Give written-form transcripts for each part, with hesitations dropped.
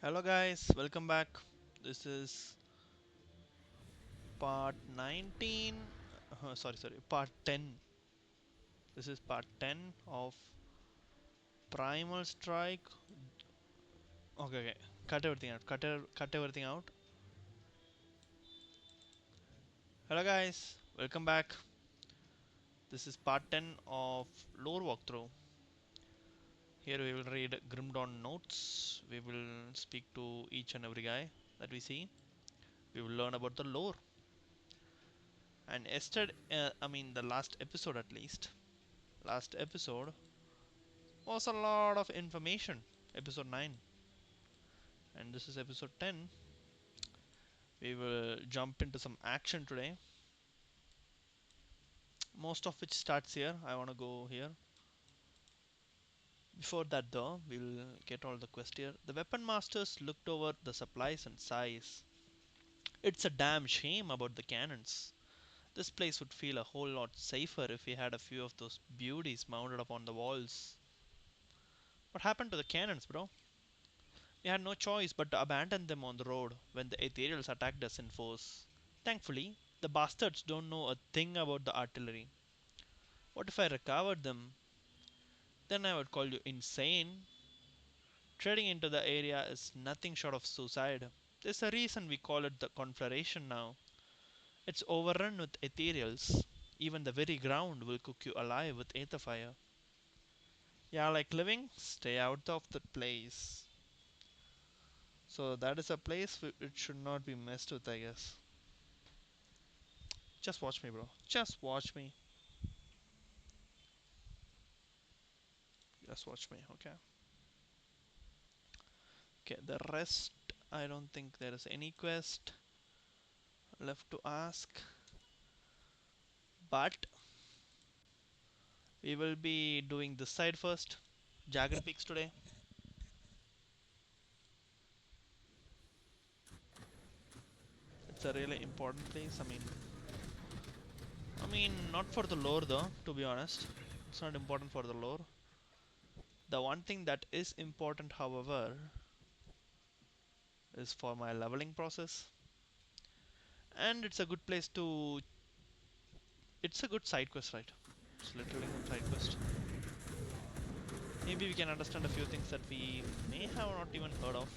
Hello guys, welcome back. This is part 19. Part 10. This is part 10 of Primal Strike. Okay. Cut everything out. Cut everything out. Hello guys, welcome back. This is part 10 of lore walkthrough. Here we will read Grim Dawn notes. We will speak to each and every guy that we see. We will learn about the lore. And yesterday, the last episode at least. Last episode was a lot of information. Episode 9, and this is episode 10. We will jump into some action today, most of which starts here. I want to go here. Before that, though, we'll get all the quests here. The weapon masters looked over the supplies and size. It's a damn shame about the cannons. This place would feel a whole lot safer if we had a few of those beauties mounted up on the walls. What happened to the cannons, bro? We had no choice but to abandon them on the road when the ethereals attacked us in force. Thankfully, the bastards don't know a thing about the artillery. What if I recovered them? Then I would call you insane. Treading into the area is nothing short of suicide. There's a reason we call it the Conflagration now. It's overrun with ethereals. Even the very ground will cook you alive with aether fire. Yeah, like living, stay out of the place. So that is a place it should not be messed with, I guess. Just watch me, bro. Just watch me. Just watch me, okay? Okay, the rest, I don't think there is any quest left to ask. But we will be doing this side first. Jagger Peaks today. It's a really important place. Not for the lore though, to be honest. It's not important for the lore. The one thing that is important, however, is for my leveling process. And it's a good place to. It's a good side quest, right? It's literally a side quest. Maybe we can understand a few things that we may have not even heard of.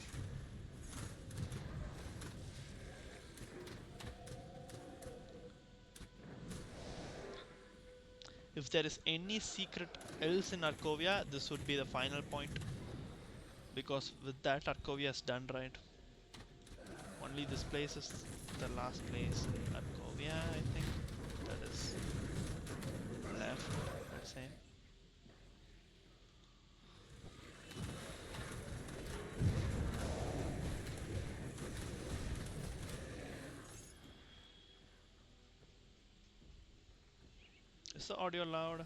If there is any secret else in Arkovia, this would be the final point. Because with that, Arkovia is done, right? Only this place is the last place in Arkovia, I think. That is left, let's say. Is the audio loud?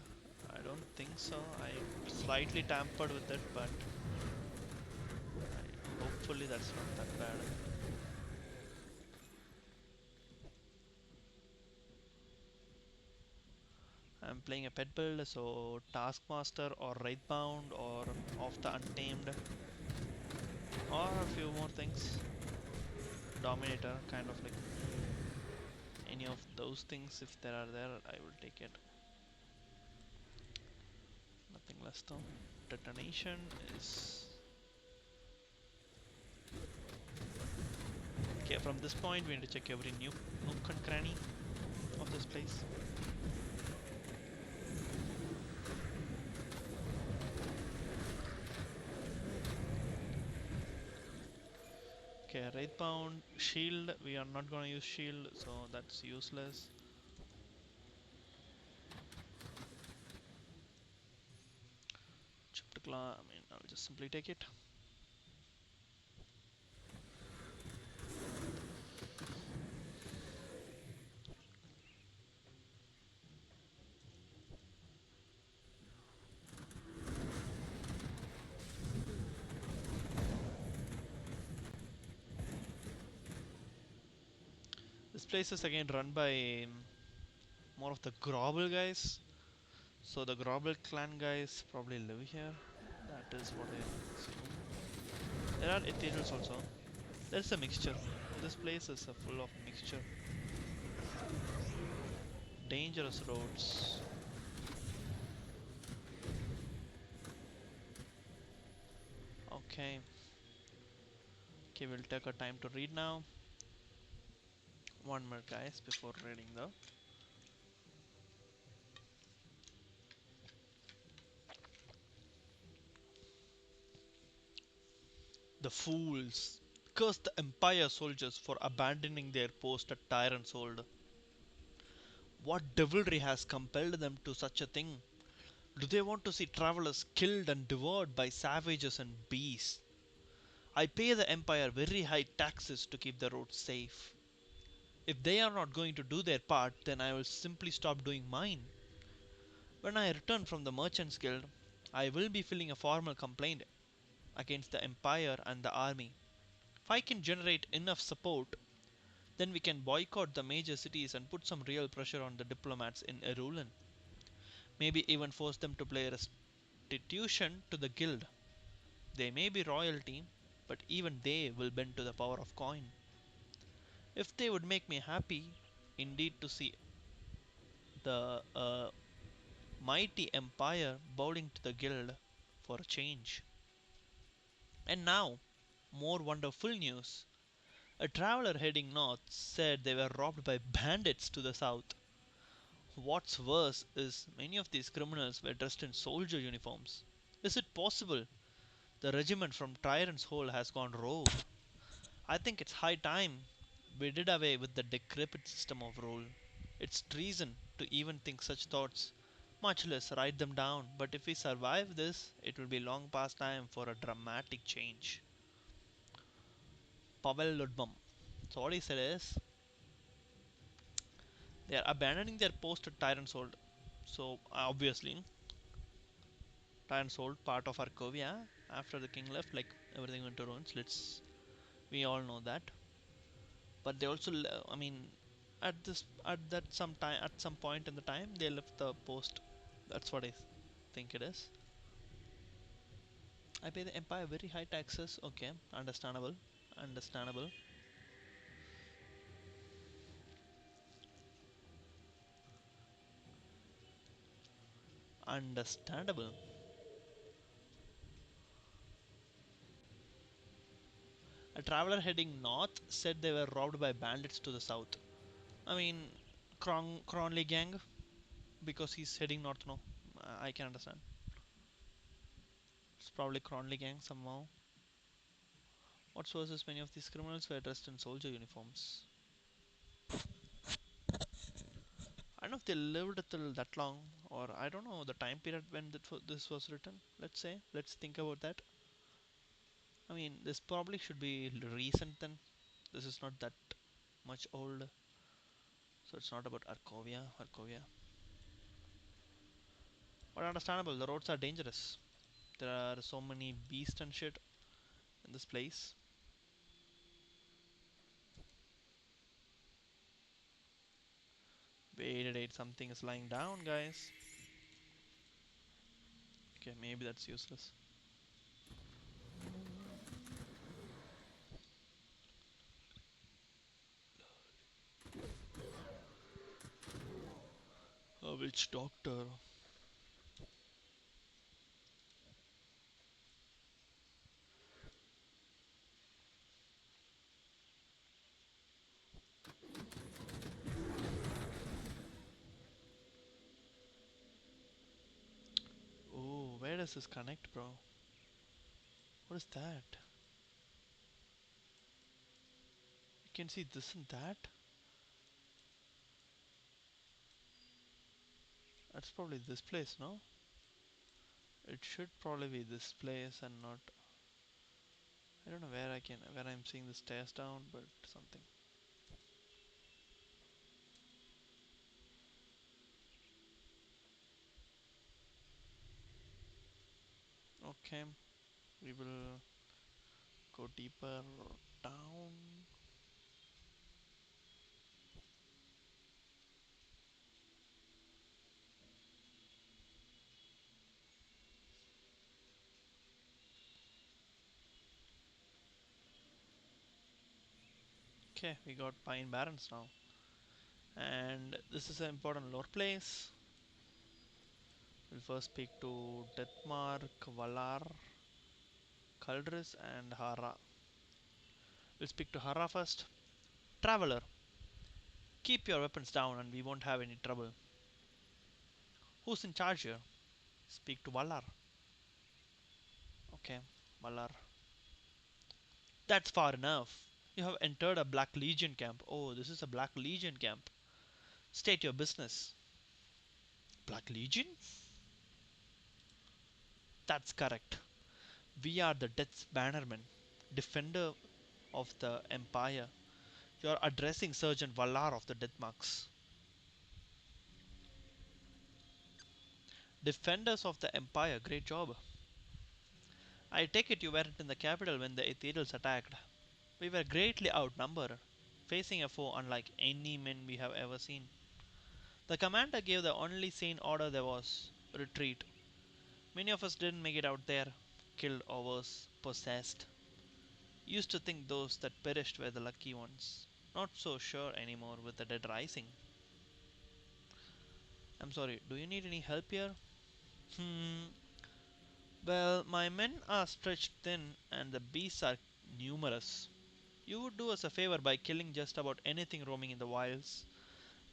I don't think so. I slightly tampered with it, but hopefully that's not that bad. I'm playing a pet build, so Taskmaster or Wraithbound or Of the Untamed or a few more things. Dominator, kind of like any of those things. If there are there, I will take it. Nothing less though. Detonation is okay. From this point, we need to check every nook and cranny of this place. Okay, Wraithbound shield. We are not gonna use shield, so that's useless. Chapter claw. I'll just simply take it. This place is again run by more of the Grobble guys. So the Grobble clan guys probably live here. That is what I assume. There are ethereals also. There's a mixture. This place is full of mixture. Dangerous roads. Okay. Okay, we'll take our time to read now. One more, guys, before reading the fools. Curse the Empire soldiers for abandoning their post at Tyrant's Hold. What devilry has compelled them to such a thing? Do they want to see travelers killed and devoured by savages and beasts? I pay the Empire very high taxes to keep the roads safe. If they are not going to do their part, then I will simply stop doing mine. When I return from the Merchants Guild, I will be filing a formal complaint against the Empire and the army. If I can generate enough support, then we can boycott the major cities and put some real pressure on the diplomats in Erulan. Maybe even force them to pay restitution to the guild. They may be royalty, but even they will bend to the power of coin. If they would make me happy indeed to see the mighty empire bowing to the guild for a change. And now, more wonderful news. A traveler heading north said they were robbed by bandits to the south. What's worse is many of these criminals were dressed in soldier uniforms. Is it possible the regiment from Tyrant's Hole has gone rogue? I think it's high time we did away with the decrepit system of rule. It's treason to even think such thoughts, much less write them down. But if we survive this, it will be long past time for a dramatic change. Pavel Ludbom. So what he said is they are abandoning their post at Tyrant's Hold. So obviously, Tyrant's Hold, part of Arkovia. After the king left, like everything went to ruins. We all know that. But they also, I mean, at some point in the time, they left the post. That's what I think it is. I pay the empire very high taxes. Okay, understandable, understandable, understandable. A traveler heading north said they were robbed by bandits to the south. I mean, Cronley gang, because he's heading north now. I can understand. It's probably Cronley gang somehow. What's worse is many of these criminals were dressed in soldier uniforms. I don't know if they lived till that long, or I don't know the time period when this was written. Let's say, let's think about that. I mean, this probably should be recent then. This is not that much old, so it's not about Arkovia. But understandable, the roads are dangerous. There are so many beasts and shit in this place. Wait, something is lying down, guys. Okay, maybe that's useless. A witch doctor. Oh, where does this connect, bro? What is that? You can see this and that. That's probably this place, no? It should probably be this place and not. I don't know where I'm seeing the stairs down, but something. Okay, we will go deeper down. Okay, we got Pine Barrens now. And this is an important lore place. We'll first speak to Deathmark, Valar, Kaldris, and Hara. We'll speak to Hara first. Traveler, keep your weapons down and we won't have any trouble. Who's in charge here? Speak to Valar. Okay, Valar. That's far enough. You have entered a Black Legion camp. Oh, this is a Black Legion camp. State your business. Black Legion? That's correct. We are the Death's Bannermen, defender of the Empire. You are addressing Sergeant Valar of the Deathmarks. Defenders of the Empire, great job. I take it you weren't in the capital when the Ethereals attacked. We were greatly outnumbered, facing a foe unlike any men we have ever seen. The commander gave the only sane order there was retreat. Many of us didn't make it out there, killed or worse, possessed. Used to think those that perished were the lucky ones. Not so sure anymore with the dead rising. I'm sorry, do you need any help here? Hmm, well, my men are stretched thin and the beasts are numerous. You would do us a favor by killing just about anything roaming in the wilds.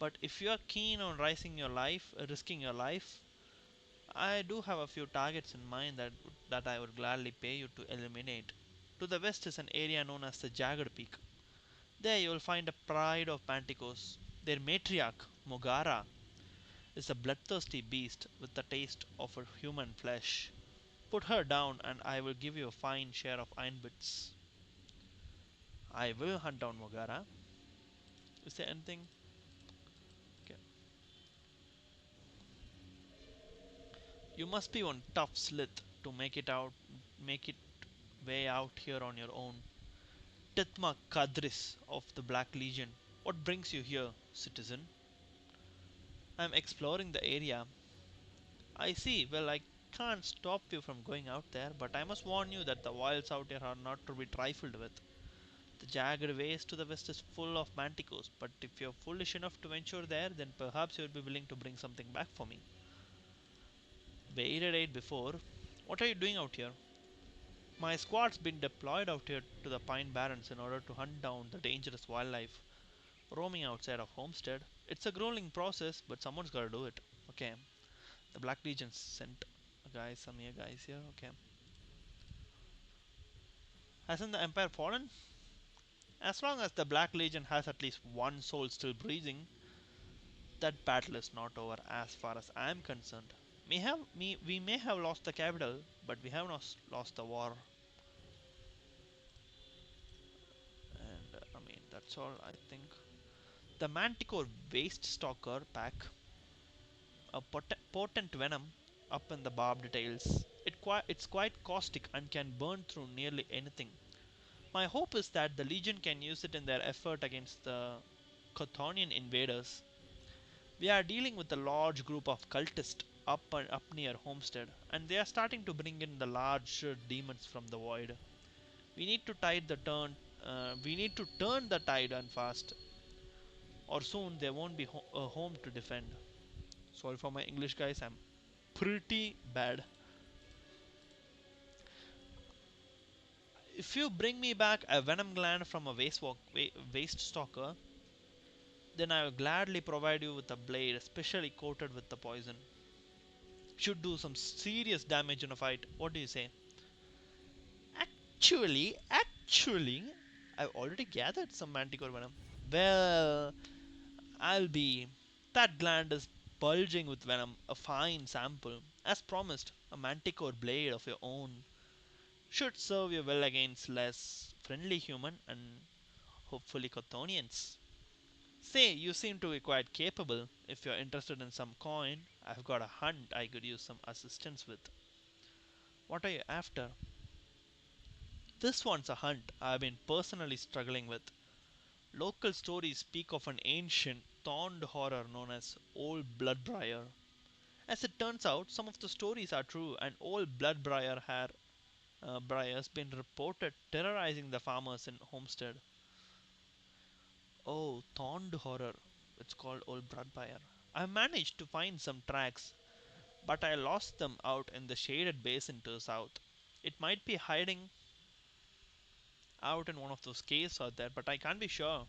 But if you are keen on risking your life, I do have a few targets in mind that I would gladly pay you to eliminate. To the west is an area known as the Jagged Peak. There you will find a pride of Panticos. Their matriarch, Mogara, is a bloodthirsty beast with the taste of a human flesh. Put her down and I will give you a fine share of iron bits. I will hunt down Mogara. Is there anything? Okay. You must be one tough slith to make it way out here on your own. Tithma Kadris of the Black Legion. What brings you here, citizen? I am exploring the area. I see. Well, I can't stop you from going out there, but I must warn you that the wilds out here are not to be trifled with. The jagged waste to the west is full of manticores, but if you're foolish enough to venture there, then perhaps you'll be willing to bring something back for me. Waited it before. What are you doing out here? My squad's been deployed out here to the Pine Barrens in order to hunt down the dangerous wildlife roaming outside of Homestead. It's a grueling process, but someone's gotta do it. Okay. The Black Legion sent some here guys here. Okay. Hasn't the Empire fallen? As long as the Black Legion has at least one soul still breathing, that battle is not over as far as I am concerned. We may have lost the capital, but we have not lost the war. And I mean, that's all I think. The Manticore Waste Stalker pack, a potent venom up in the barbed tails. It's quite caustic and can burn through nearly anything. My hope is that the Legion can use it in their effort against the Chthonian invaders. We are dealing with a large group of cultists up near Homestead, and they are starting to bring in the large demons from the void. We need to tide the turn. We need to turn the tide and fast, or soon there won't be a home to defend. Sorry for my English, guys. I'm pretty bad. If you bring me back a venom gland from a waste stalker, then I will gladly provide you with a blade specially coated with the poison. Should do some serious damage in a fight. What do you say? Actually, I've already gathered some manticore venom. Well, I'll be. That gland is bulging with venom, a fine sample. As promised, a manticore blade of your own should serve you well against less friendly human and hopefully Chthonians. Say, you seem to be quite capable. If you're interested in some coin, I've got a hunt I could use some assistance with. What are you after? This one's a hunt I've been personally struggling with. Local stories speak of an ancient, thorned horror known as Old Bloodbriar. As it turns out, some of the stories are true, and Old Bloodbriar briars been reported terrorizing the farmers in Homestead. Oh, Thorned Horror. It's called Old Bloodfire. I managed to find some tracks, but I lost them out in the shaded basin to the south. It might be hiding out in one of those caves out there, but I can't be sure.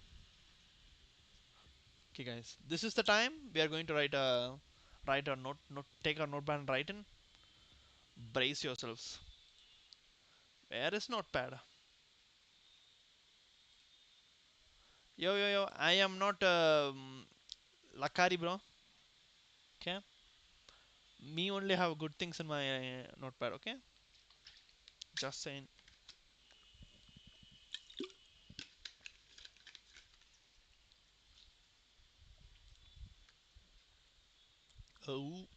Okay, guys, this is the time we are going to write a note, take our notepad and write in. Brace yourselves. Where is notepad? Yo, yo, yo! I am not Lakari, bro. Okay, me only have good things in my notepad. Okay, just saying. Oh,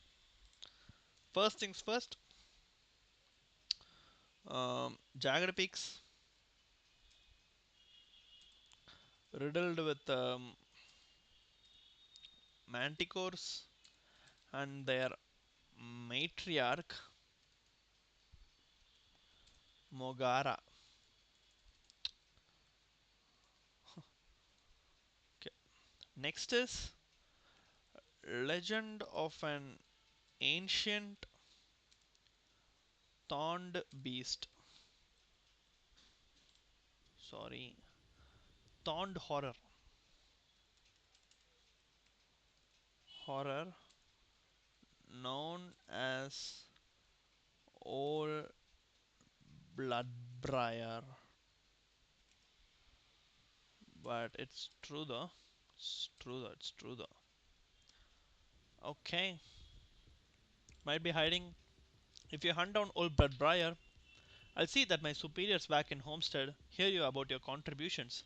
first things first. Jagged peaks riddled with manticores and their matriarch Mogara. Okay. Next is legend of an ancient thorned beast. Sorry, thorned horror known as Old Bloodbriar. But it's true though. It's true though. It's true though. Okay, might be hiding. If you hunt down Old Bloodbriar, I'll see that my superiors back in Homestead hear you about your contributions.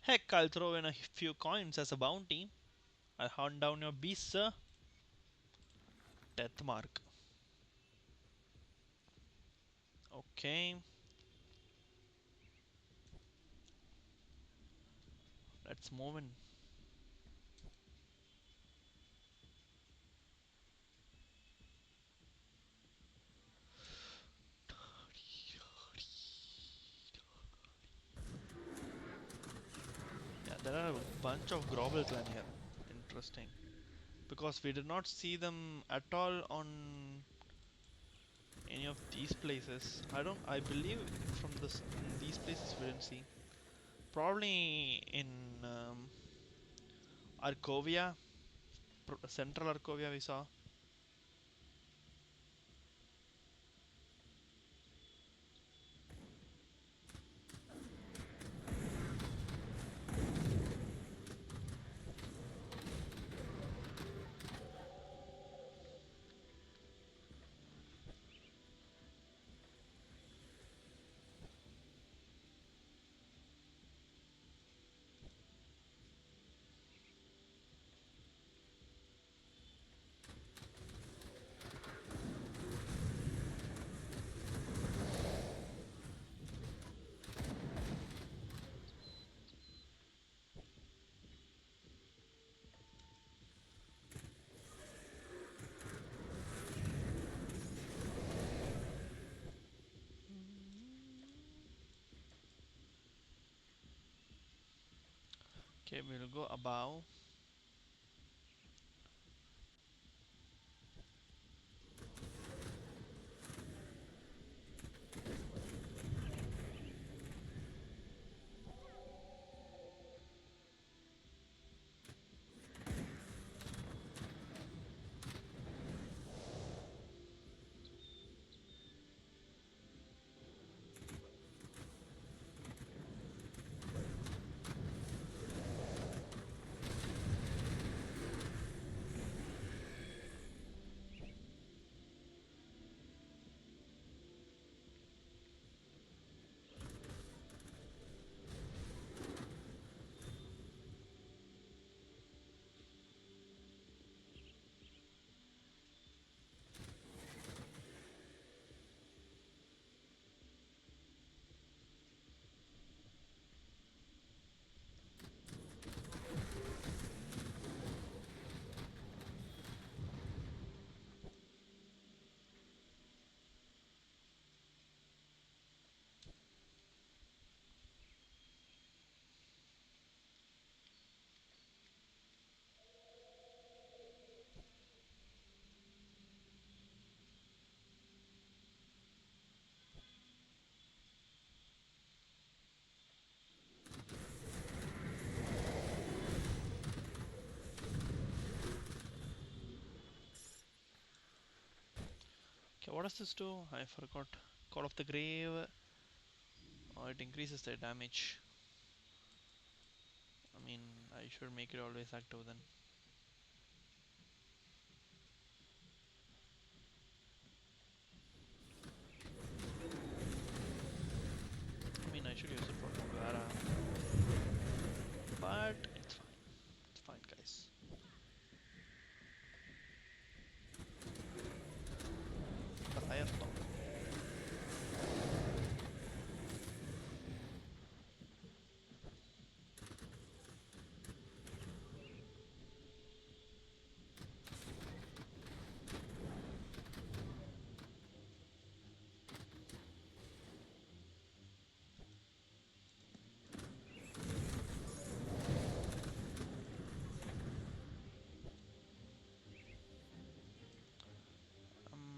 Heck, I'll throw in a few coins as a bounty. I'll hunt down your beast, sir. Death mark. Okay, let's move in. Yeah, there are a bunch of Grovel clan here. Interesting. Because we did not see them at all on any of these places. I believe from this in these places we didn't see. Probably in Arcovia, Central Arcovia we saw. Okay, we'll go above. what does this do? I forgot. Call of the Grave. Oh, it increases their damage. I mean, I should make it always active then. I mean, I should use it for Mugiwara, but it's fine. It's fine, guys. Fire Talk.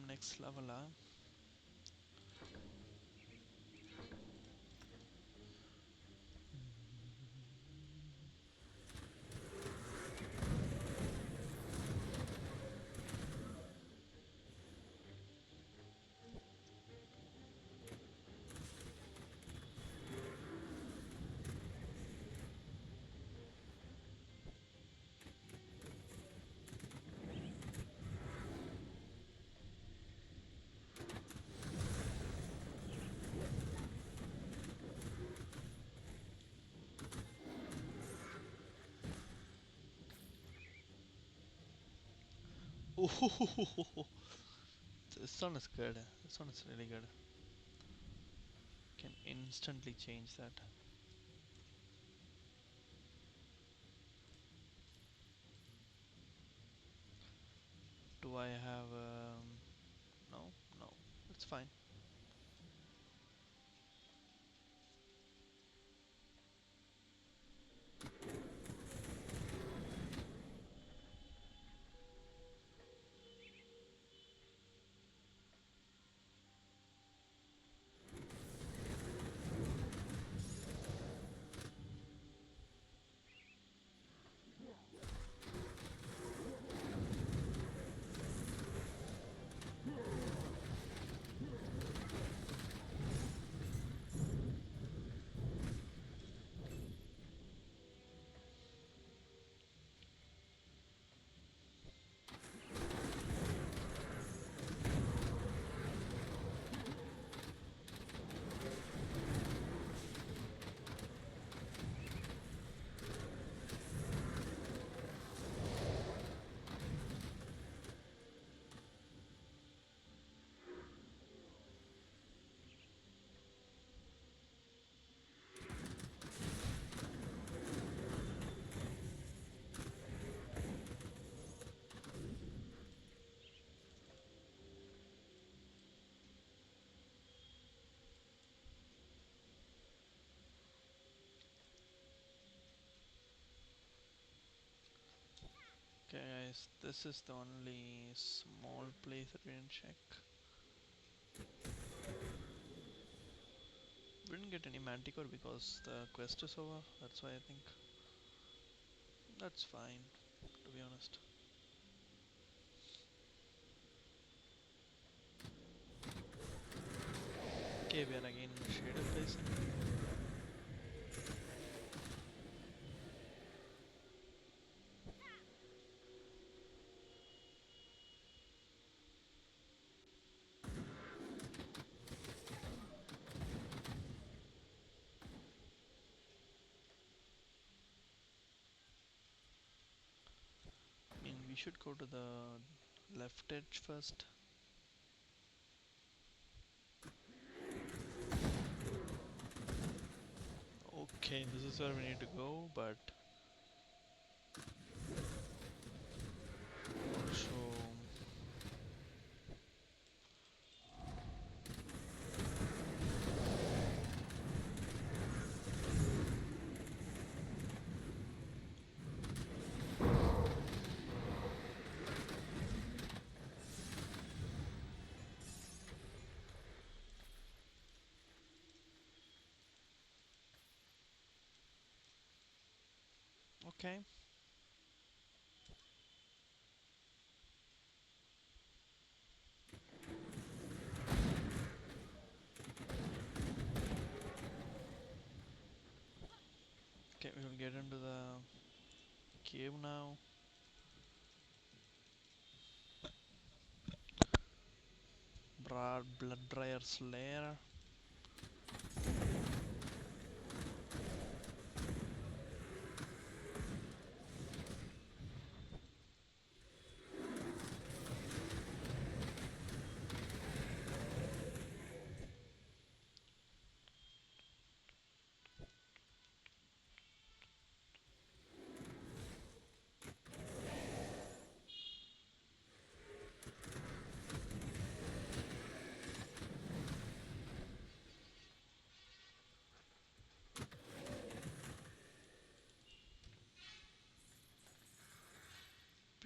Next level, huh? Ooh, this one is good. This one is really good. Can instantly change that. Do I have no? No. It's fine. Okay, guys, this is the only small place that we didn't check. We didn't get any Manticore because the quest is over. That's why I think that's fine, to be honest. Okay, we are again in the shaded place. I mean, we should go to the left edge first. Okay, this is where we need to go, but so okay. get into the cave now. Blood Slayer.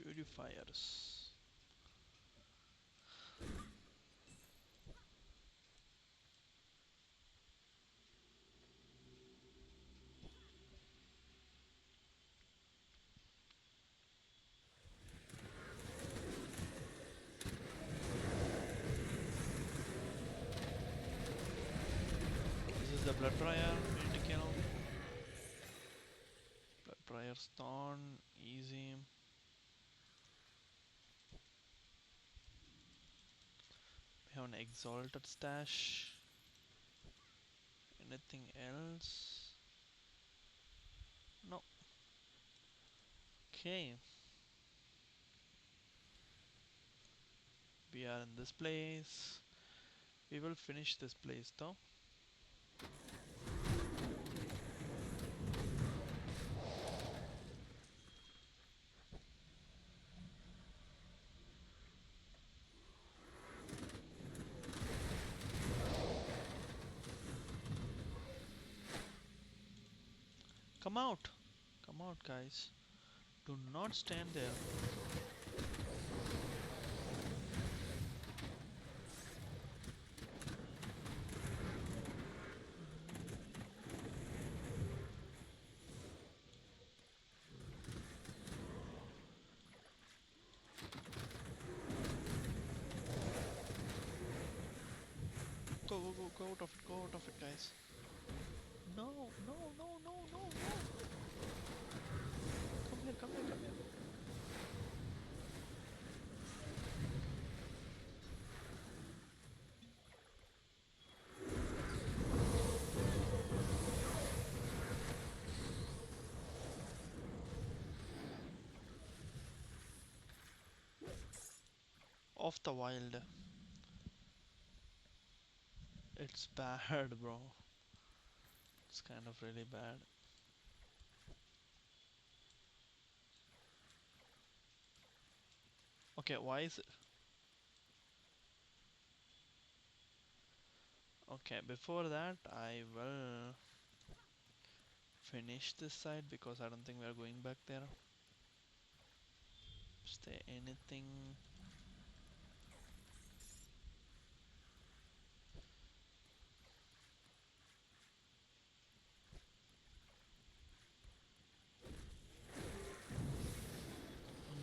Purifiers. This is the Blood Briar. We need to kill. Blood Briar's Thorn. Easy. We have an Exalted Stash. Anything else? No. Okay. We are in this place. We will finish this place though. Come out! Come out, guys. Do not stand there. Go out of it, go out of it, guys. No, no, no, no, no, no. Come here, come here, come here. Off the wild. It's bad, bro. It's kind of really bad. Okay, why is it? Okay, before that, I will finish this side because I don't think we are going back there. Is there anything?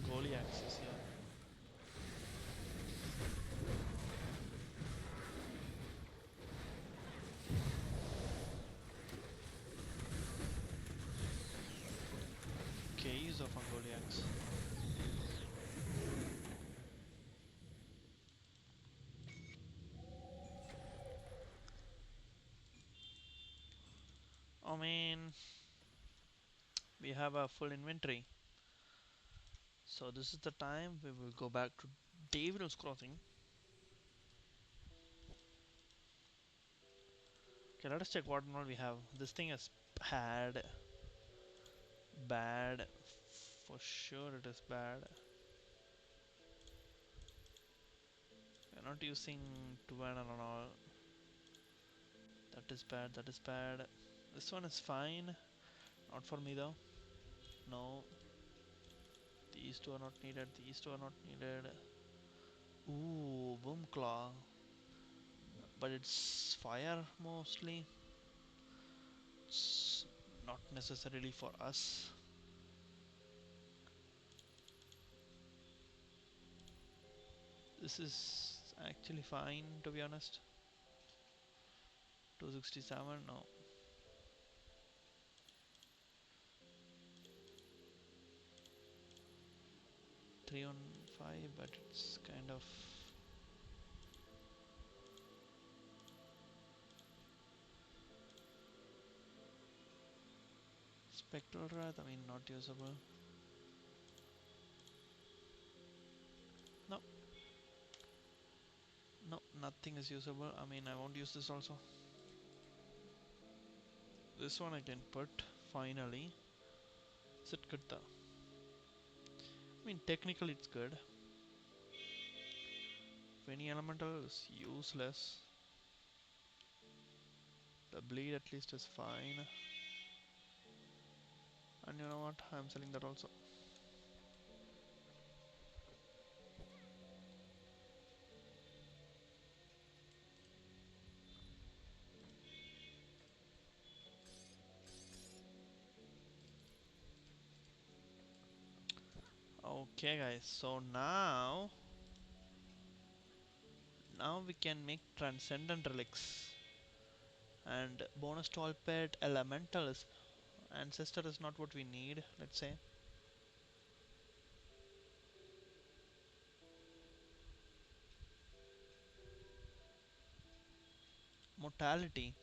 Goalie access here. Keys of Angoliacs. I mean, we have a full inventory. So this is the time we will go back to David's Crossing. Okay, let us check what all we have. This thing is bad. Bad. For sure it is bad. We're not using Tuvan and all. That is bad, that is bad. This one is fine. Not for me though. No. These two are not needed. These two are not needed. Ooh, Boom Claw. But it's fire mostly. It's not necessarily for us. This is actually fine to be honest. 267, no. 3 on 5, but it's kind of Spectral Wrath, I mean, not usable. No, no, nothing is usable. I mean, I won't use this also. This one I can put, finally. Is it good though? I mean, technically it's good. Any elemental is useless. The bleed at least is fine. And you know what? I'm selling that also. Okay guys, so now we can make transcendent relics. And bonus to all pet elemental is ancestor is not what we need, let's say. Mortality.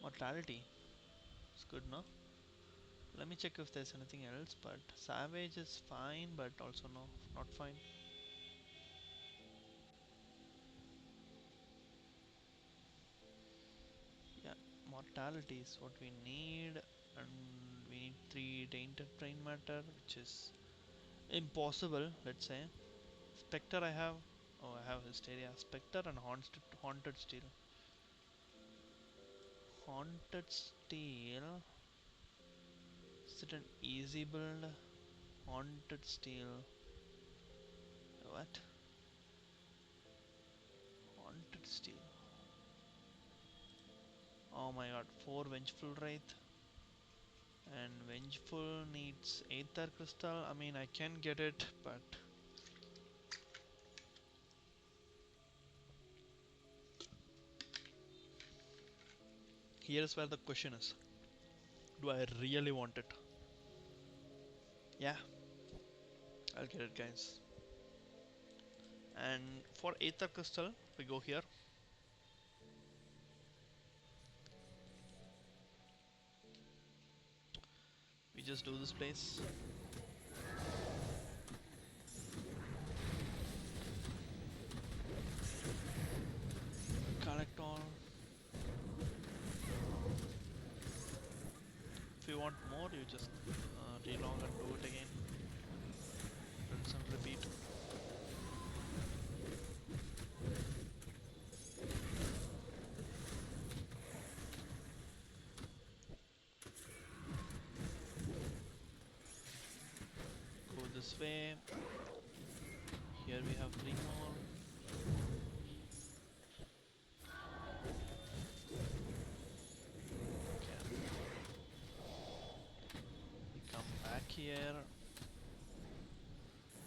Mortality. It's good, no? Let me check if there's anything else, but Savage is fine, but also no, not fine. Yeah, Mortality is what we need, and we need 3 Tainted Brain Matter, which is impossible, let's say. Spectre I have. Oh, I have Hysteria. Spectre and Haunted Steel. Haunted Steel. Is it an easy build? Haunted Steel. What? Haunted Steel. Oh my god, 4 Vengeful Wraith. And Vengeful needs Aether Crystal. I mean, I can get it, but here's where the question is, do I really want it? Yeah, I'll get it, guys. And for Aether Crystal, we go here. We just do this place. Collect all. If you want more, you just relog and do it again. Rinse and repeat. Go this way. Here we have 3 more. Okay. Come back here.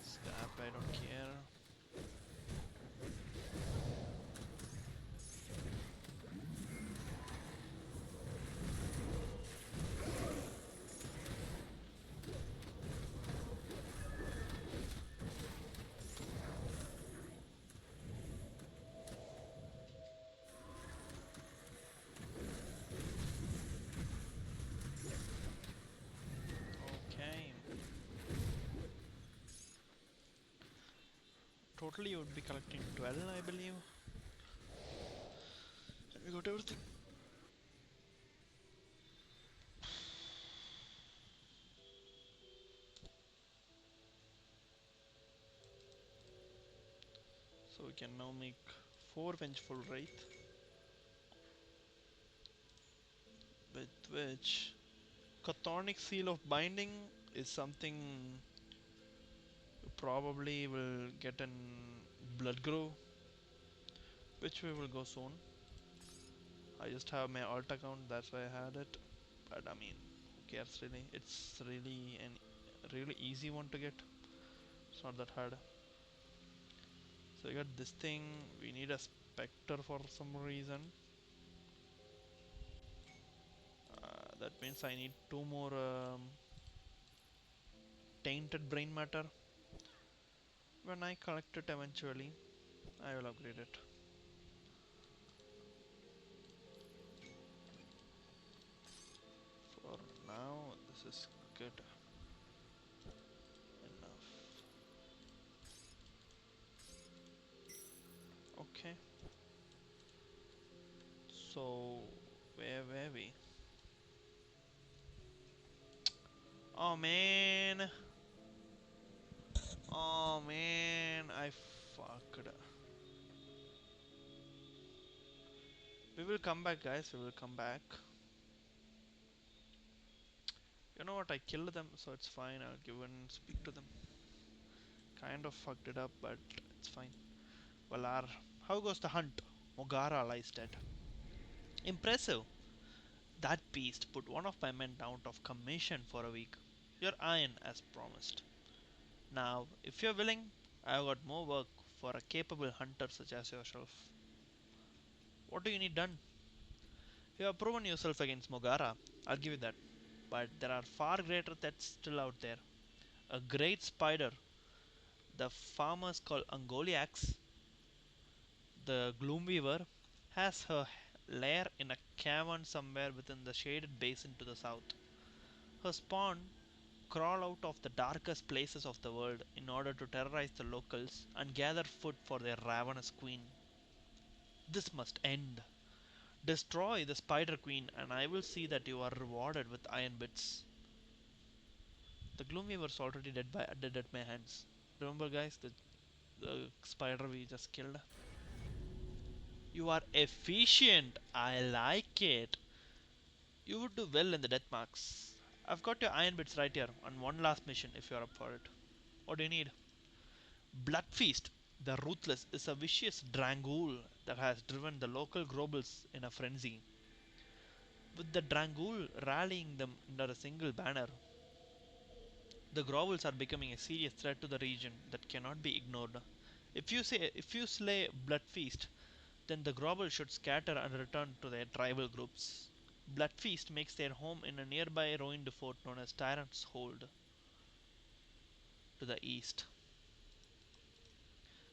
Scrap, I don't care. Okay. Totally you would be collecting 12, I believe. And we got everything. So we can now make 4 Vengeful Wraith, with which Chthonic Seal of Binding is something you probably will get in Blood Grow, which we will go soon. I just have my alt account, that's why I had it. But I mean, who cares really? It's really an really easy one to get. It's not that hard. So we got this thing. We need a specter for some reason. That means I need two more tainted brain matter. When I collect it eventually, I will upgrade it. For now, this is good enough. Okay. So where were we? Oh man. Oh man, I fucked. We will come back, guys. We will come back. You know what? I killed them, so it's fine. I'll give and speak to them. Kind of fucked it up, but it's fine. Valar, how goes the hunt? Mogara lies dead. Impressive. That beast put one of my men out of commission for a week. Your iron, as promised. Now, if you're willing, I've got more work for a capable hunter such as yourself. What do you need done? You have proven yourself against Mogara, I'll give you that. But there are far greater threats still out there. A great spider, the farmers call Angoliax, the Gloomweaver, has her lair in a cavern somewhere within the shaded basin to the south. Her spawn crawl out of the darkest places of the world in order to terrorize the locals and gather food for their ravenous queen. This must end. Destroy the Spider Queen, and I will see that you are rewarded with iron bits. The Gloomweaver's already dead at my hands. Remember, guys, the spider we just killed? You are efficient. I like it. You would do well in the death marks. I've got your iron bits right here on one last mission if you're up for it. What do you need? Bloodfeast, the Ruthless, is a vicious Drangul that has driven the local Grobles in a frenzy. With the Drangul rallying them under a single banner, the Grovels are becoming a serious threat to the region that cannot be ignored. If you slay Bloodfeast, then the Grovel should scatter and return to their tribal groups. Bloodfeast makes their home in a nearby ruined fort known as Tyrant's Hold to the east.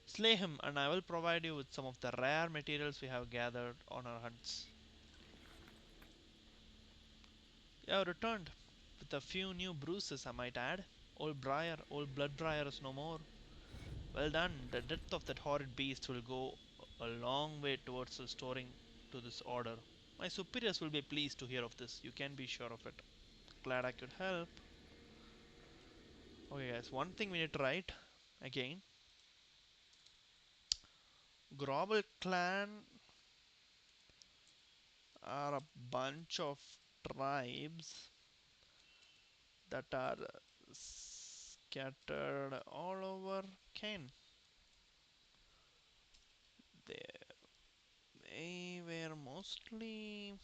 Slay him, and I will provide you with some of the rare materials we have gathered on our hunts. You have returned, with a few new bruises, I might add. Old Bloodbriar is no more. Well done. The death of that horrid beast will go a long way towards restoring to this order. My superiors will be pleased to hear of this. You can be sure of it. Glad I could help. Okay, guys. One thing we need to write again. Grobble clan are a bunch of tribes that are scattered all over Kane. They, they were mostly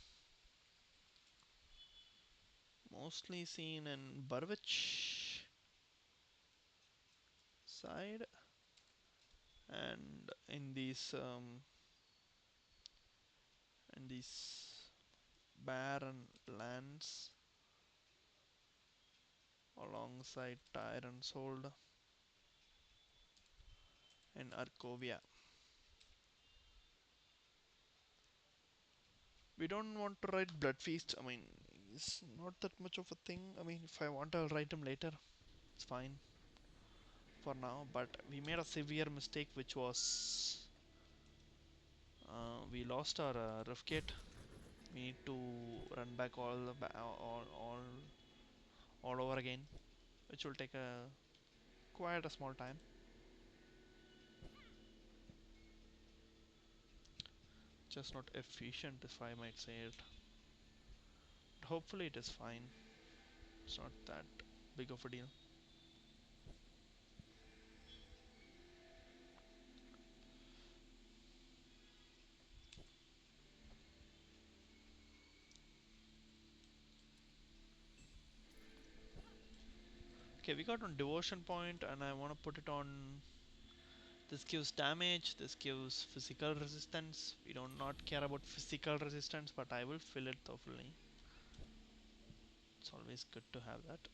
seen in Burwich side and in these barren lands alongside Tyrant's Hold and Arkovia. We don't want to write Blood Feast. I mean, it's not that much of a thing. I mean, if I want, I'll write him later. It's fine for now. But we made a severe mistake, which was we lost our Rifgate. We need to run back all over again, which will take a quite a small time. Just not efficient, if I might say it. But hopefully, it is fine. It's not that big of a deal. Okay, we got on devotion point, and I want to put it on This gives damage, this gives physical resistance. We do not care about physical resistance, but I will fill it thoroughly. It's always good to have that.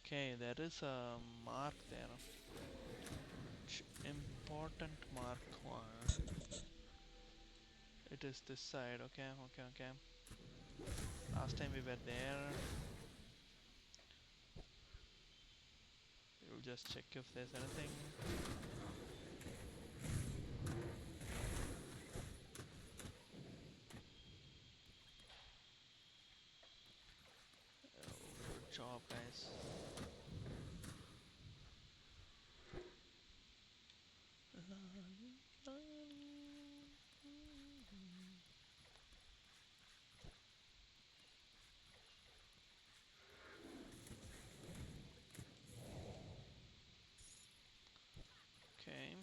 Okay, there is a mark there. Important mark one. It is this side. Okay, okay, okay. Last time we were there. We'll just check if there's anything. Oh, good job, guys. Okay.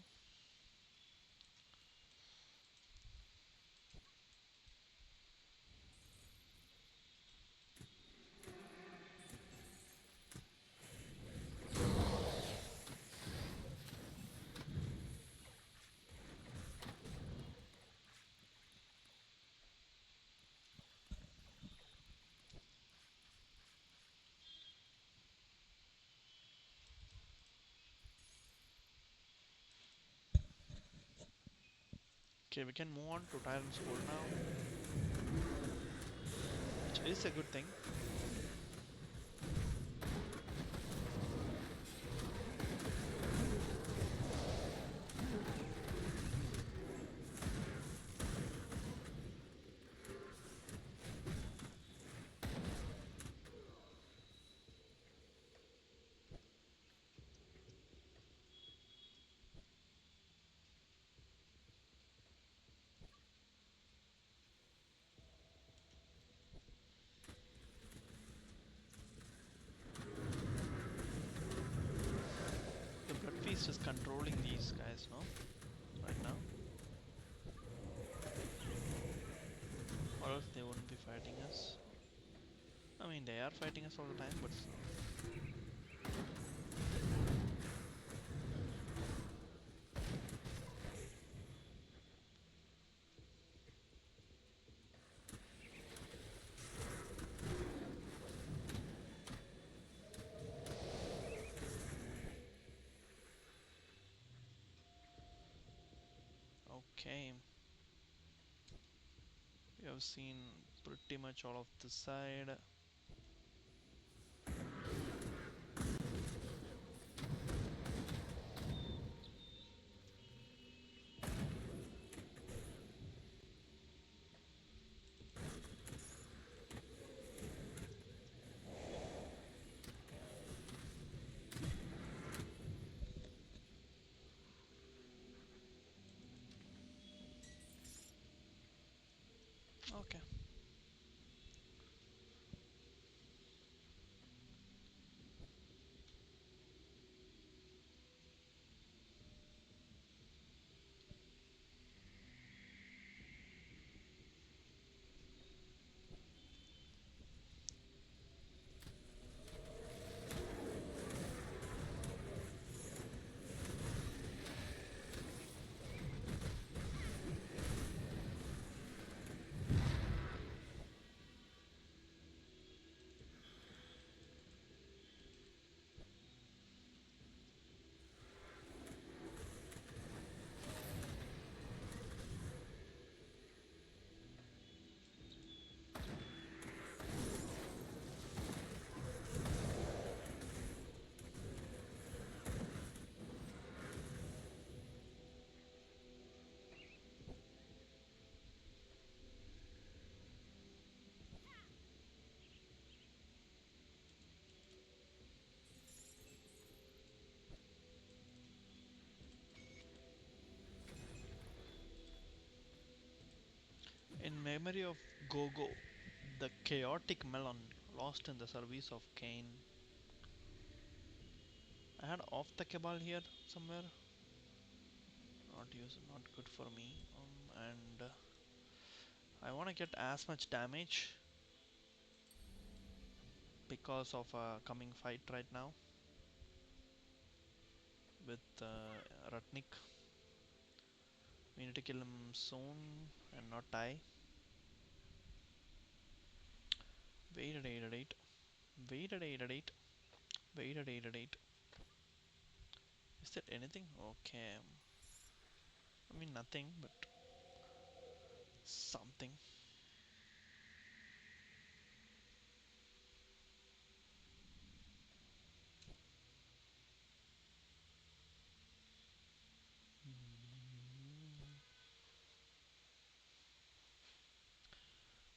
Okay, we can move on to Tyrant's Hold now, which is a good thing. The Blood Feast is controlling these guys, no? Right now. Or else they wouldn't be fighting us. I mean, they are fighting us all the time, but still. Okay. We have seen pretty much all of this side. Okay. In memory of Gogo, the chaotic melon lost in the service of Cain. I had off the cabal here somewhere. not good for me. And I want to get as much damage because of a coming fight right now with Ratnik. We need to kill him soon and not die. Wait at 8 at 8. Wait at 8 at 8. Wait at 8 at 8. Is there anything? Okay. I mean, nothing, but something.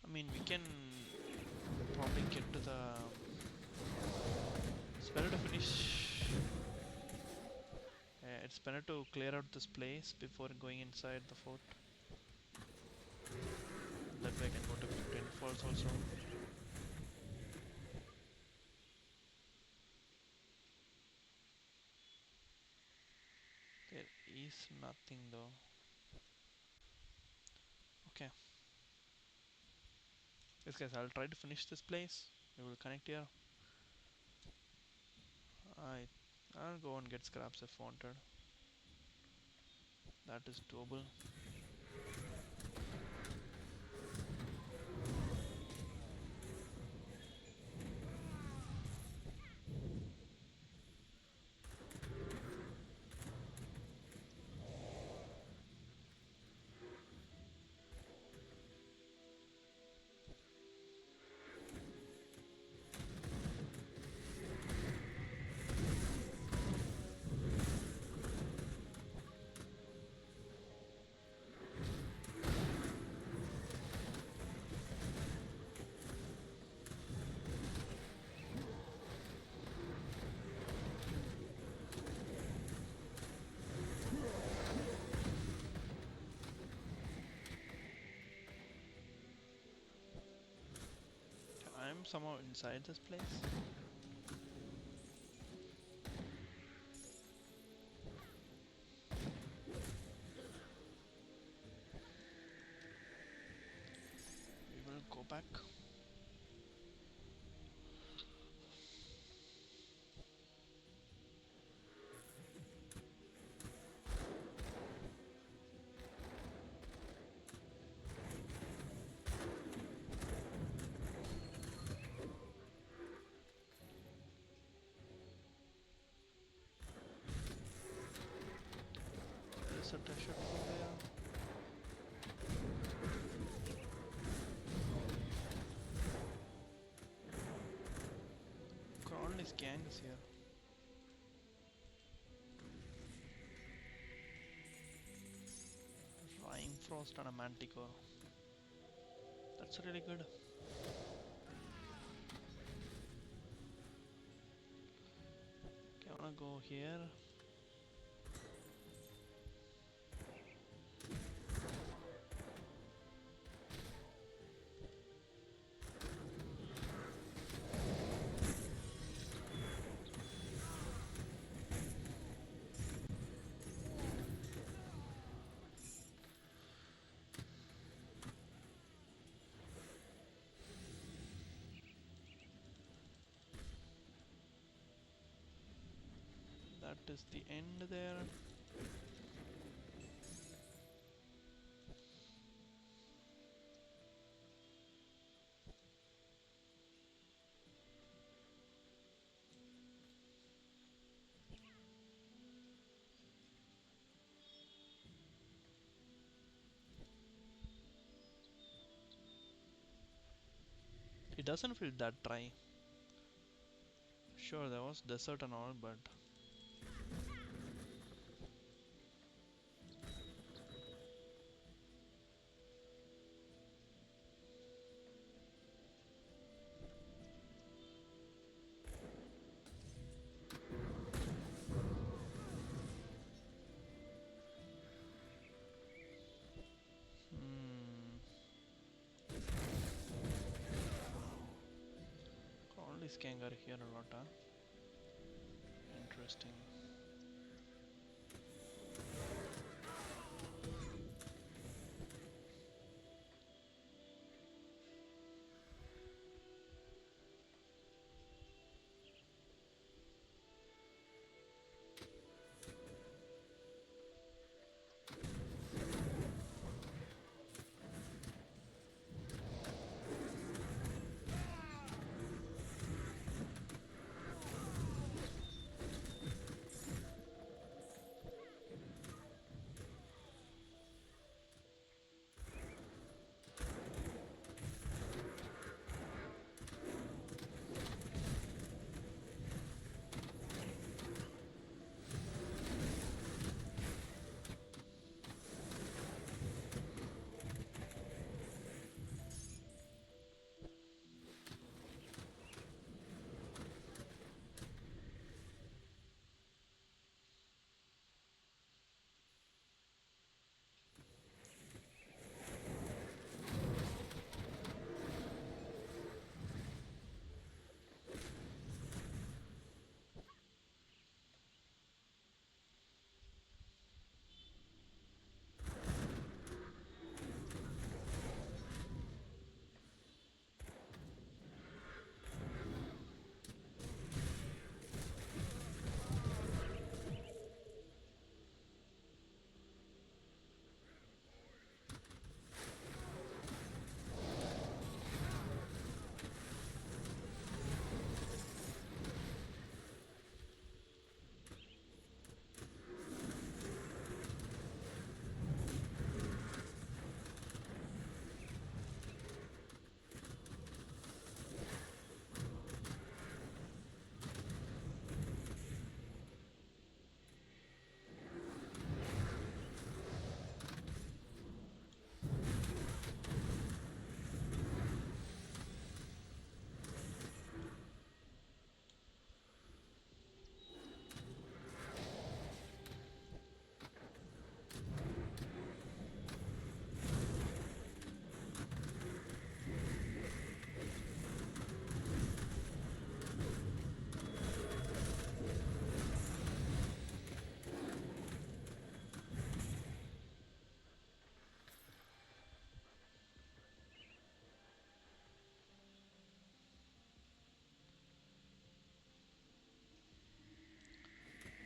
I mean, we can probably get to the. It's better to finish. It's better to clear out this place before going inside the fort. That way I can go to Twin Falls also. There is nothing though. Okay. Yes guys, I'll try to finish this place. We will connect here. I I'll go and get scraps if wanted. That is doable. I'm somehow inside this place. We will go back. There is a treasure over there. Crawley's gang is here. Rhyme Frost and a Manticore. That's really good. Okay, I wanna go here. That is the end there. It doesn't feel that dry. Sure, there was desert and all, but hmm. All these gang are here a lot, huh? Interesting.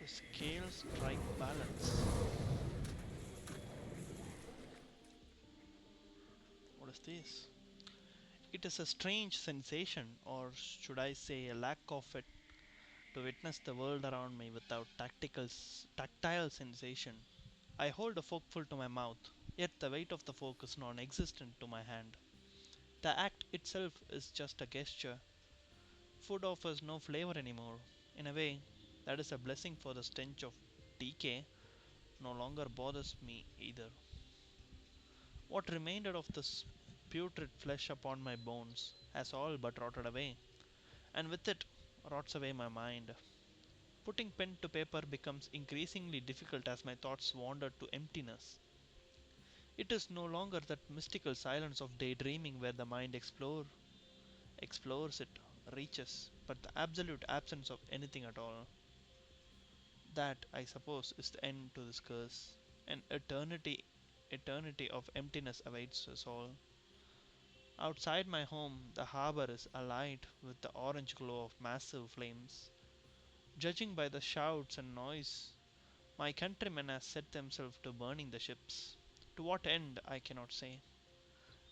The scales strike balance. What is this? It is a strange sensation, or should I say a lack of it, to witness the world around me without tactile sensation. I hold a forkful to my mouth, yet the weight of the fork is non existent to my hand. The act itself is just a gesture. Food offers no flavor anymore. In a way, that is a blessing, for the stench of decay no longer bothers me either. What remained of this putrid flesh upon my bones has all but rotted away, and with it rots away my mind. Putting pen to paper becomes increasingly difficult as my thoughts wander to emptiness. It is no longer that mystical silence of daydreaming where the mind explores it, reaches, but the absolute absence of anything at all. That, I suppose, is the end to this curse. An eternity of emptiness awaits us all. Outside my home, the harbor is alight with the orange glow of massive flames. Judging by the shouts and noise, my countrymen have set themselves to burning the ships. To what end, I cannot say.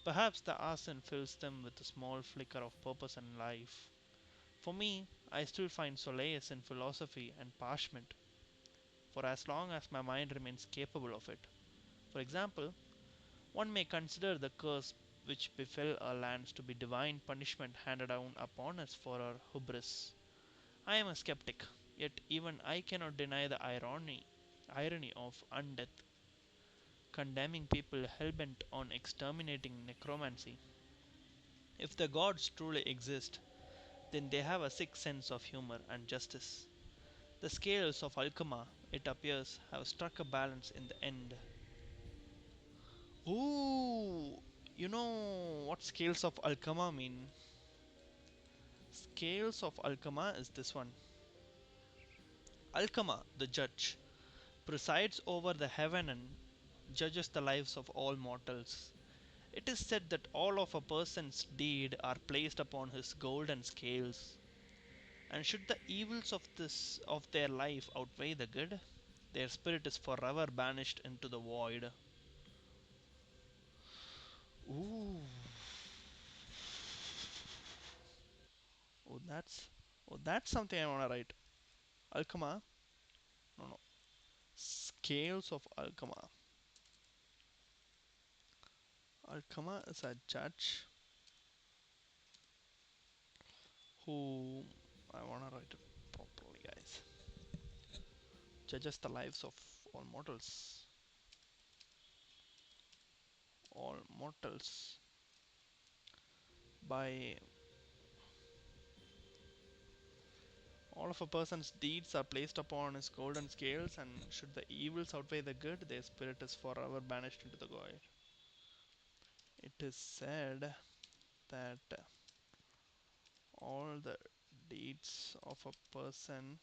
Perhaps the arson fills them with a small flicker of purpose and life. For me, I still find solace in philosophy and parchment, for as long as my mind remains capable of it. For example, one may consider the curse which befell our lands to be divine punishment handed down upon us for our hubris. I am a skeptic, yet even I cannot deny the irony of undeath, condemning people hell-bent on exterminating necromancy. If the gods truly exist, then they have a sick sense of humor and justice. The scales of Alcama, it appears, have struck a balance in the end. Ooh, you know what scales of Alcama mean? Scales of Alcama is this one. Alcama, the judge, presides over the heaven and judges the lives of all mortals. It is said that all of a person's deed are placed upon his golden scales, and should the evils of their life outweigh the good, their spirit is forever banished into the void. Ooh, oh, that's something I wanna write. Alchema, no, no, scales of Alchema. Alchema is a judge who, I wanna write it properly, guys. Judges the lives of all mortals, all mortals by all of a person's deeds are placed upon his golden scales, and should the evils outweigh the good, their spirit is forever banished into the void. It is said that all the deeds of a person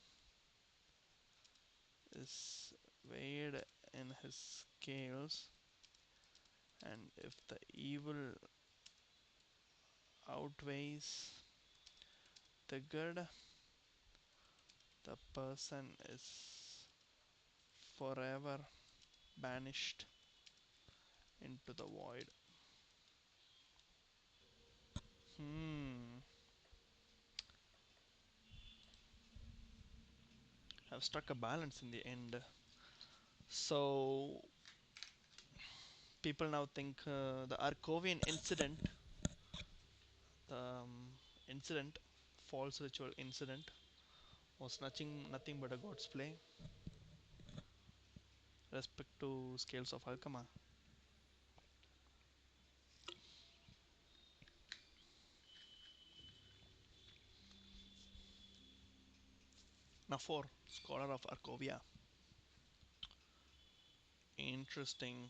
is weighed in his scales, and if the evil outweighs the good, the person is forever banished into the void. Hmm, have struck a balance in the end. So people now think the Arkovian the incident, false ritual incident, was nothing but a god's play. Respect to scales of Alchema. Nafor, scholar of Arkovia. Interesting.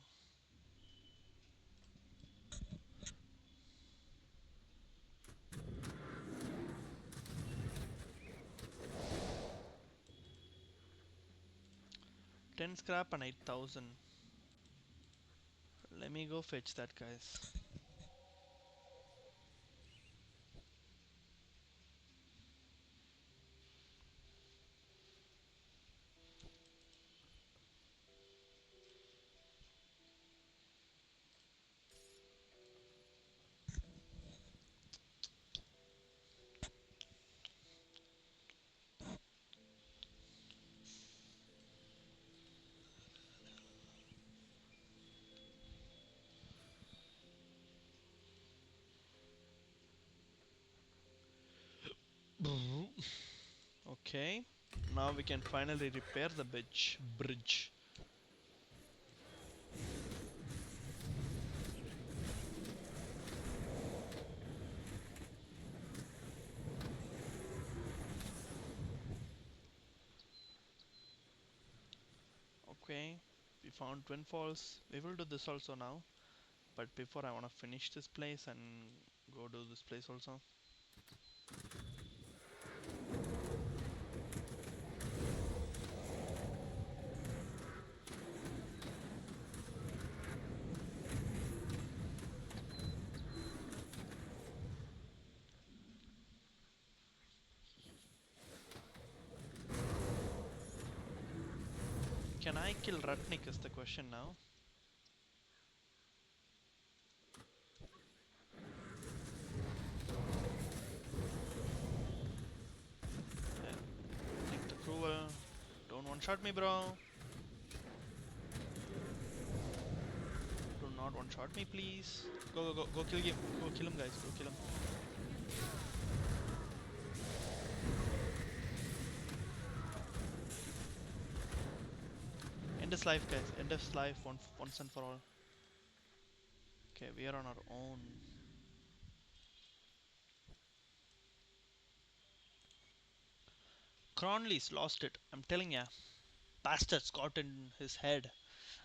Ten scrap and 8,000. Let me go fetch that, guys. Okay, now we can finally repair the bridge. Okay, we found Twin Falls. We will do this also now. But before, I want to finish this place and go do this place also. Can I kill Ratnik is the question now. Take the cruel. Don't one shot me, bro. Do not one shot me, please. Go kill him. Go kill him, guys. Go kill him. End his life, guys. End his life once and for all. Okay, we are on our own. Cronley's lost it. I'm telling ya. Bastard's got in his head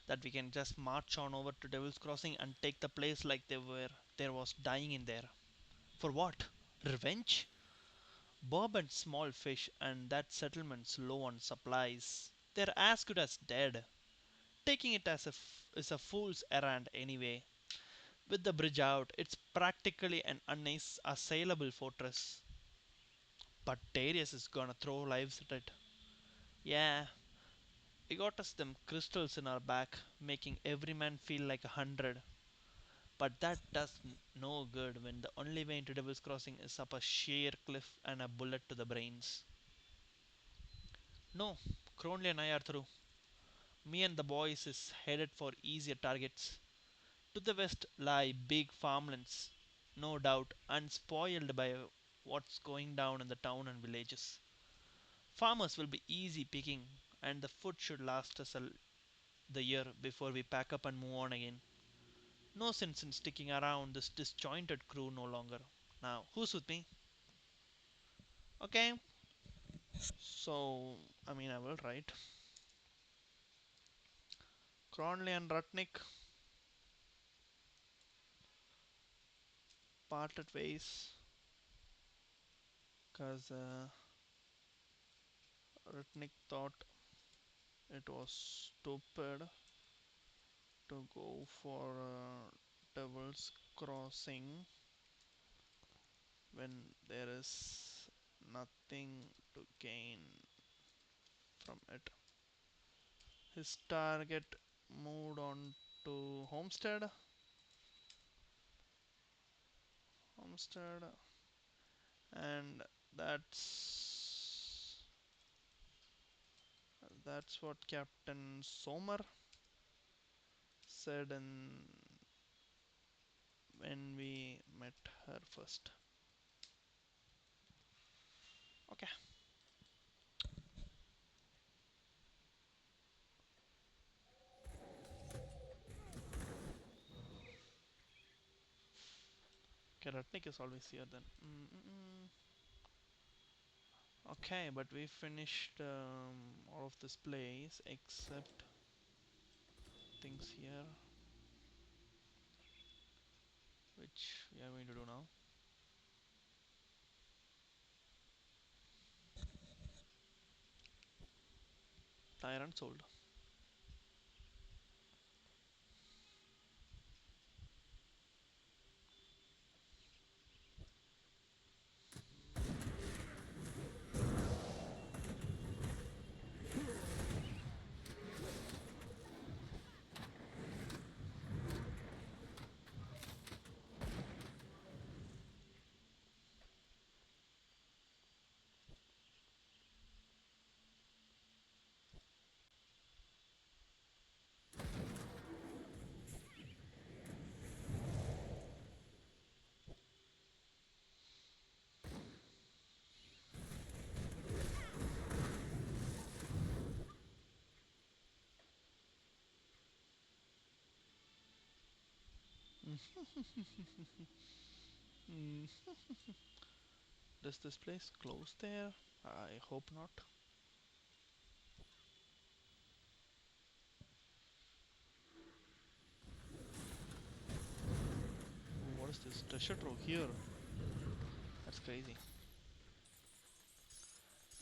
that we can just march on over to Devil's Crossing and take the place like there was dying in there. For what? Revenge? Bob and small fish and that settlement's low on supplies. They're as good as dead. Taking it as is a fool's errand anyway. With the bridge out, it's practically an unassailable fortress. But Darius is gonna throw lives at it. Yeah, we got us them crystals in our back, making every man feel like 100. But that does no good when the only way into Devil's Crossing is up a sheer cliff and a bullet to the brains. No, Cronley and I are through. Me and the boys is headed for easier targets. To the west lie big farmlands, no doubt unspoiled by what's going down in the town and villages. Farmers will be easy picking, and the food should last us the year before we pack up and move on again. No sense in sticking around this disjointed crew no longer. Now, who's with me? Okay, so I will write Cronley and Rutnick parted ways because Rutnick thought it was stupid to go for Devil's Crossing when there is nothing to gain from it. His target moved on to Homestead, and that's that's what Captain Sommer said in when we met her first. Okay, Karatnik is always here then. Okay, but we finished all of this place except things here, which we are going to do now. Tyrant sold. Mm, does this place close there? I hope not. What is this? Treasure trove here. That's crazy.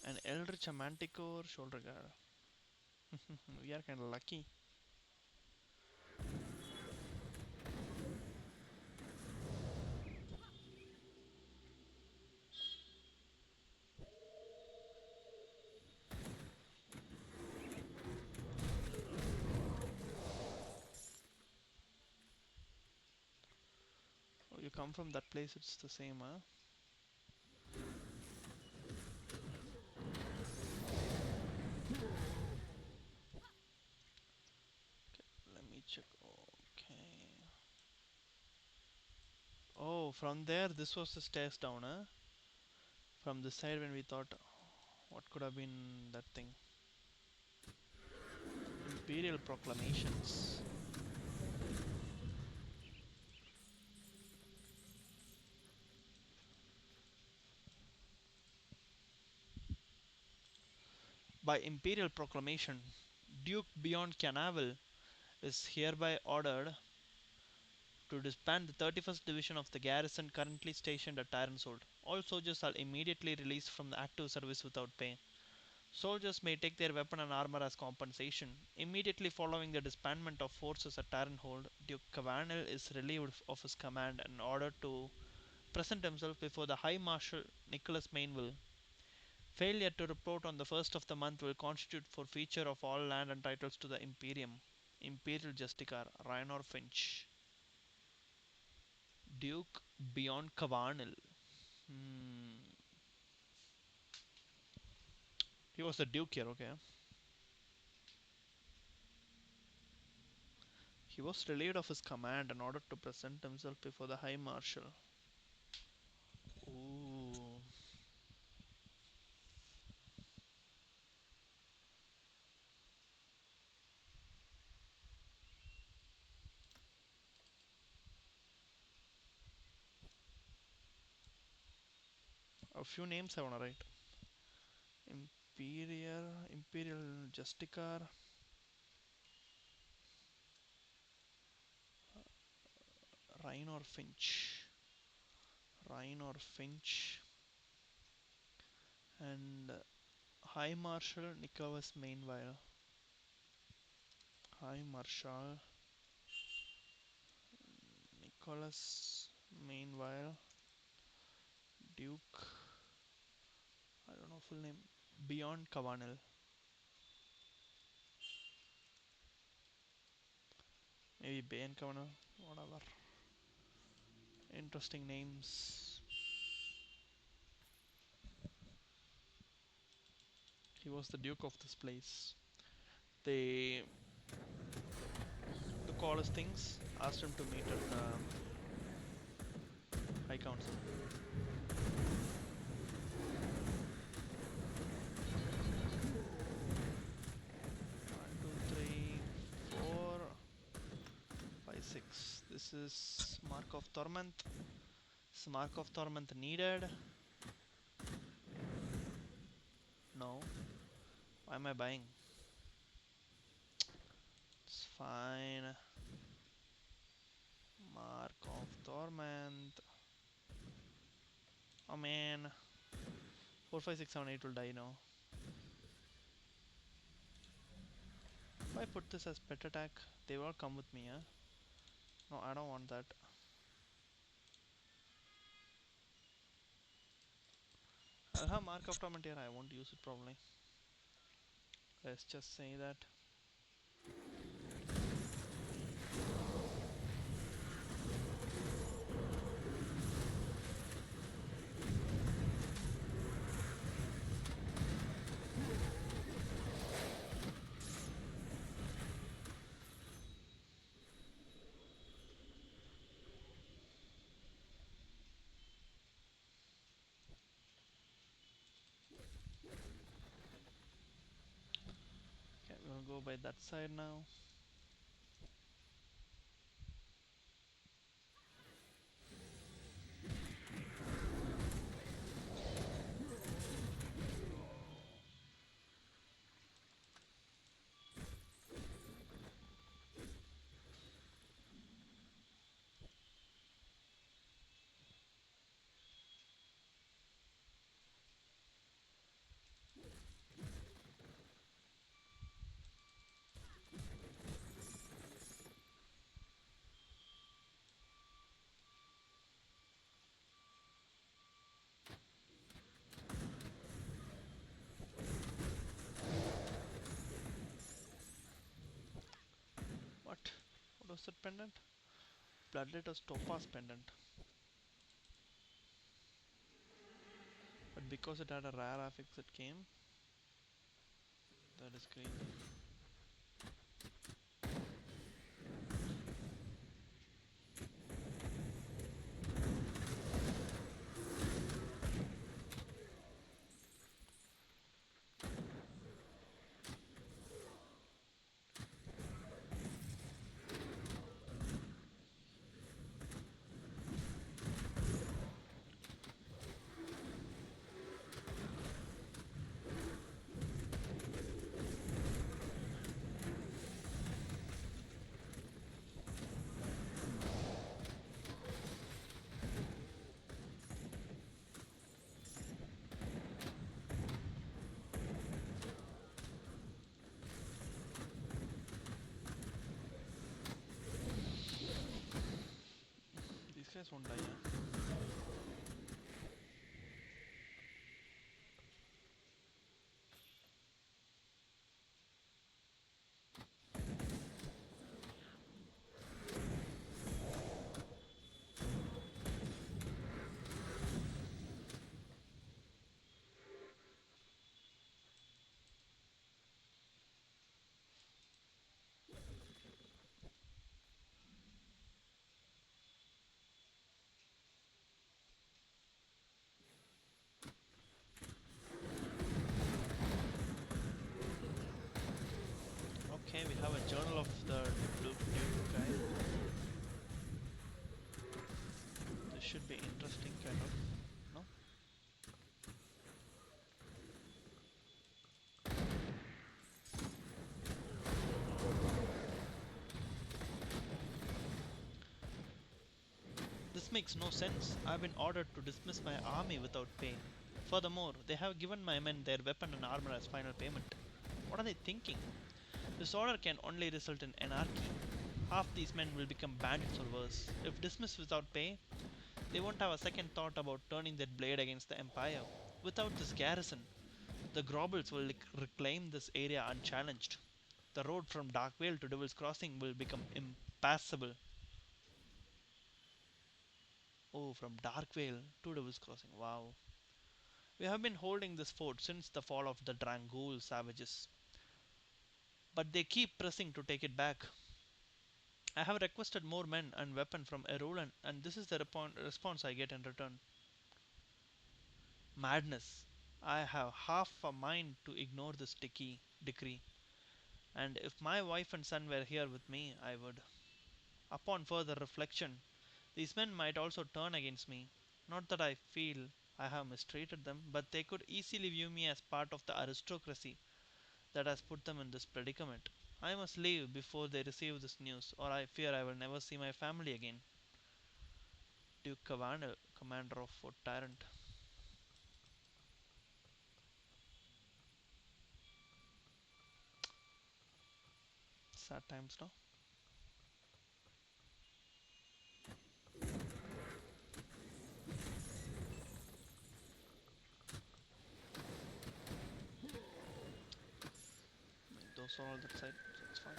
An Eldritch Manticore shoulder guard. We are kinda lucky. Oh, you come from that place, it's the same, huh? Let me check. Okay. Oh, from there, this was the stairs down, huh? From this side, when we thought, what could have been that thing? Imperial proclamations. By imperial proclamation, Duke Beyond Canaveral is hereby ordered to disband the 31st Division of the garrison currently stationed at Tyrantsold. All soldiers are immediately released from the active service without pay. Soldiers may take their weapon and armor as compensation. Immediately following the disbandment of forces at Tyranthold, Duke Cavanel is relieved of his command and ordered to present himself before the High Marshal Nicholas Mainville. Failure to report on the first of the month will constitute forfeiture of all land and titles to the Imperium. Imperial Justicar Raynor Finch. Duke Beyond Cavanel. Hmm. He was the Duke here, okay. He was relieved of his command and ordered to present himself before the High Marshal. Ooh. A few names I wanna write. Imperial Justicar, Raynor Finch. Raynor Finch. And High Marshal Nicholas Mainville. High Marshal Nicholas Mainville. Duke. I don't know full name. Beyond Cavanel. Maybe Bayan Cavanel. Whatever. Interesting names. He was the Duke of this place. They took all his things, asked him to meet at the High Council. 1, 2, 3, 4, 5, 6. This is Mark of Torment. Is Mark of Torment needed? No. Why am I buying? It's fine. Mark of Torment. Oh man. 4, 5, 6, 7, 8 will die now. If I put this as pet attack, they will come with me, huh? No, I don't want that. I'll have Mark of Torment here, I won't use it probably. Let's just say that. Okay, we'll go by that side now. was that pendant? Bloodletter's topaz pendant. But because it had a rare affix it came, that is crazy. These guys won't die, yeah? Okay, we have a journal of the Blue Duke guy. This should be interesting, kind of. No? This makes no sense. I've been ordered to dismiss my army without pay. Furthermore, they have given my men their weapon and armor as final payment. What are they thinking? This order can only result in anarchy. Half these men will become bandits or worse. If dismissed without pay, they won't have a second thought about turning their blade against the Empire. Without this garrison, the Grobbles will reclaim this area unchallenged. The road from Darkvale to Devil's Crossing will become impassable. Oh, from Darkvale to Devil's Crossing. Wow. We have been holding this fort since the fall of the Drangul savages, but they keep pressing to take it back. I have requested more men and weapons from Erol, and this is the response I get in return. Madness. I have half a mind to ignore this decree, and if my wife and son were here with me, I would. Upon further reflection, these men might also turn against me. Not that I feel I have mistreated them, but they could easily view me as part of the aristocracy that has put them in this predicament. I must leave before they receive this news, or I fear I will never see my family again. Duke Cavanel, commander of Fort Tyrant. Sad times now. Those are all that side, so it's fine.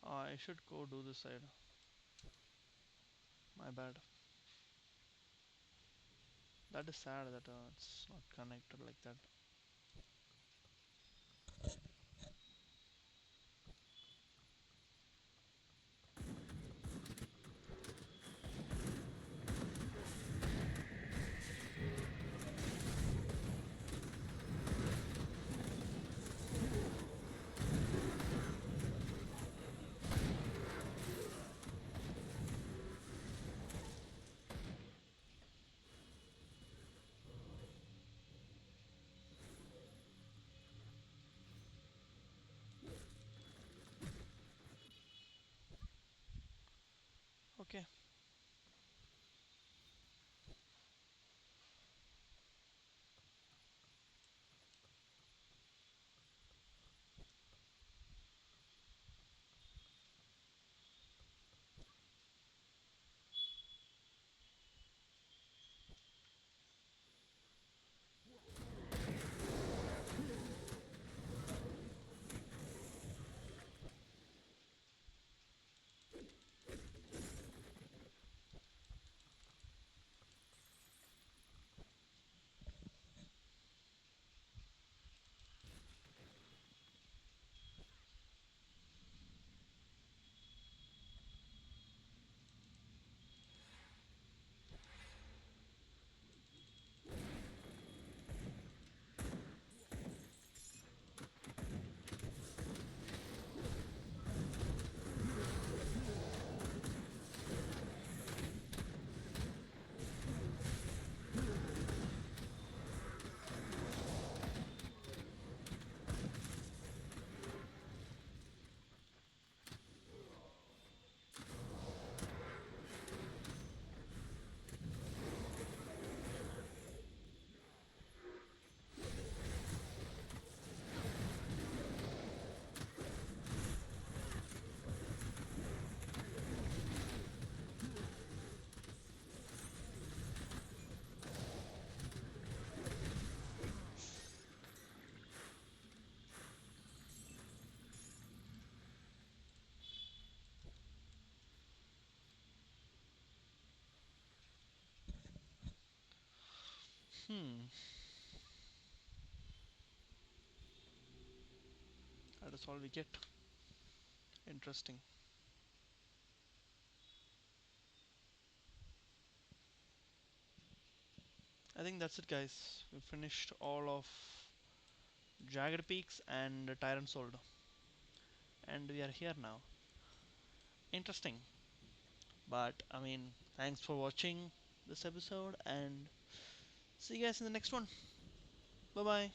I should go do this side. My bad. That is sad that it's not connected like that. Okay. Hmm. That is all we get. Interesting. I think that's it, guys. We finished all of Jagged Peaks and Tyrant Soldier, and we are here now. Interesting. But I mean, thanks for watching this episode, and see you guys in the next one. Bye bye.